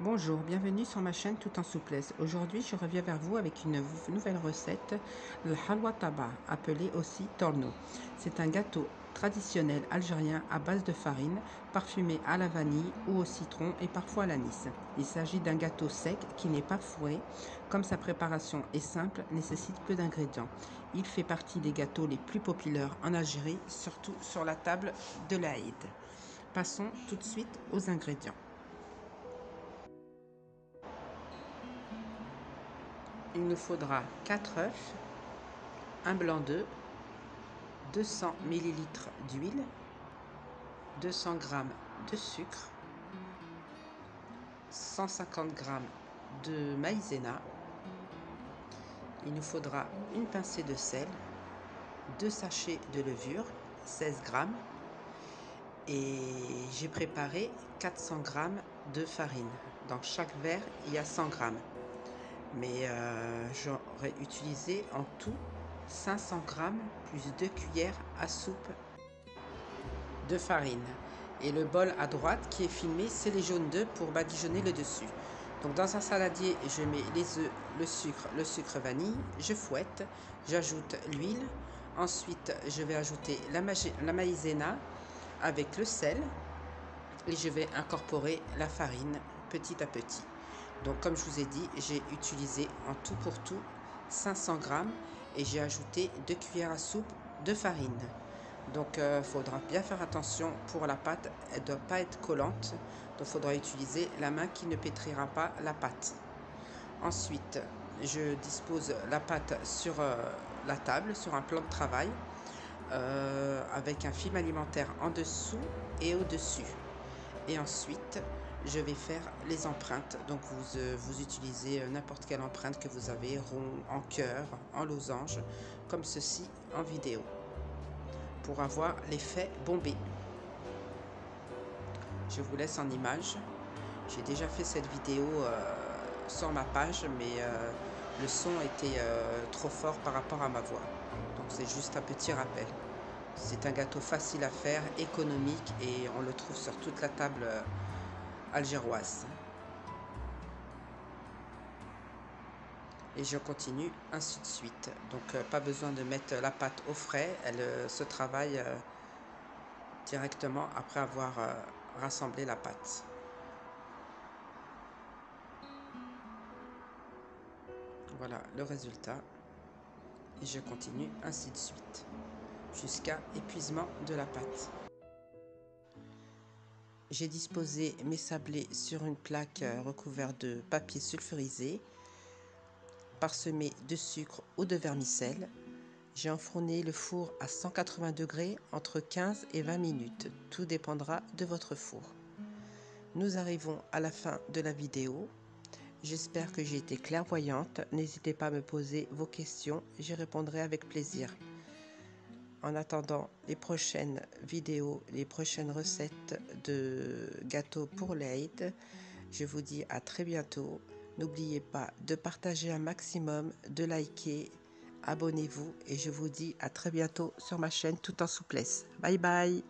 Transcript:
Bonjour, bienvenue sur ma chaîne Tout en souplesse. Aujourd'hui, je reviens vers vous avec une nouvelle recette, le halwa taba, appelé aussi torno. C'est un gâteau traditionnel algérien à base de farine, parfumé à la vanille ou au citron et parfois à l'anis. Il s'agit d'un gâteau sec qui n'est pas fourré. Comme sa préparation est simple, nécessite peu d'ingrédients. Il fait partie des gâteaux les plus populaires en Algérie, surtout sur la table de l'Aïd. Passons tout de suite aux ingrédients. Il nous faudra 4 œufs, un blanc d'œuf, 200 ml d'huile, 200 g de sucre, 150 g de maïzena. Il nous faudra une pincée de sel, 2 sachets de levure, 16 g, et j'ai préparé 400 g de farine. Dans chaque verre, il y a 100 g. Mais j'aurais utilisé en tout 500 g plus 2 cuillères à soupe de farine. Et le bol à droite qui est filmé, c'est les jaunes d'œufs pour badigeonner le dessus. Donc dans un saladier, je mets les œufs, le sucre vanille, je fouette, j'ajoute l'huile. Ensuite, je vais ajouter la maïzena avec le sel et je vais incorporer la farine petit à petit. Donc comme je vous ai dit, j'ai utilisé en tout pour tout 500 g et j'ai ajouté 2 cuillères à soupe de farine. Donc il faudra bien faire attention pour la pâte, elle ne doit pas être collante, donc il faudra utiliser la main qui ne pétrira pas la pâte. Ensuite, je dispose la pâte sur la table, sur un plan de travail, avec un film alimentaire en dessous et au-dessus. Et ensuite, je vais faire les empreintes. Donc vous utilisez n'importe quelle empreinte que vous avez, rond, en cœur, en losange, comme ceci en vidéo, pour avoir l'effet bombé. Je vous laisse en image. J'ai déjà fait cette vidéo sur ma page, mais le son était trop fort par rapport à ma voix. Donc c'est juste un petit rappel. C'est un gâteau facile à faire, économique, et on le trouve sur toute la table algéroise. Et je continue ainsi de suite. Donc pas besoin de mettre la pâte au frais, elle se travaille directement après avoir rassemblé la pâte. Voilà le résultat. Et je continue ainsi de suite jusqu'à épuisement de la pâte. J'ai disposé mes sablés sur une plaque recouverte de papier sulfurisé, parsemé de sucre ou de vermicelle. J'ai enfourné le four à 180 degrés entre 15 et 20 minutes. Tout dépendra de votre four. Nous arrivons à la fin de la vidéo. J'espère que j'ai été clairvoyante. N'hésitez pas à me poser vos questions, j'y répondrai avec plaisir. En attendant les prochaines vidéos, les prochaines recettes de gâteaux pour l'Aïd, je vous dis à très bientôt. N'oubliez pas de partager un maximum, de liker, abonnez-vous et je vous dis à très bientôt sur ma chaîne Tout en souplesse. Bye bye!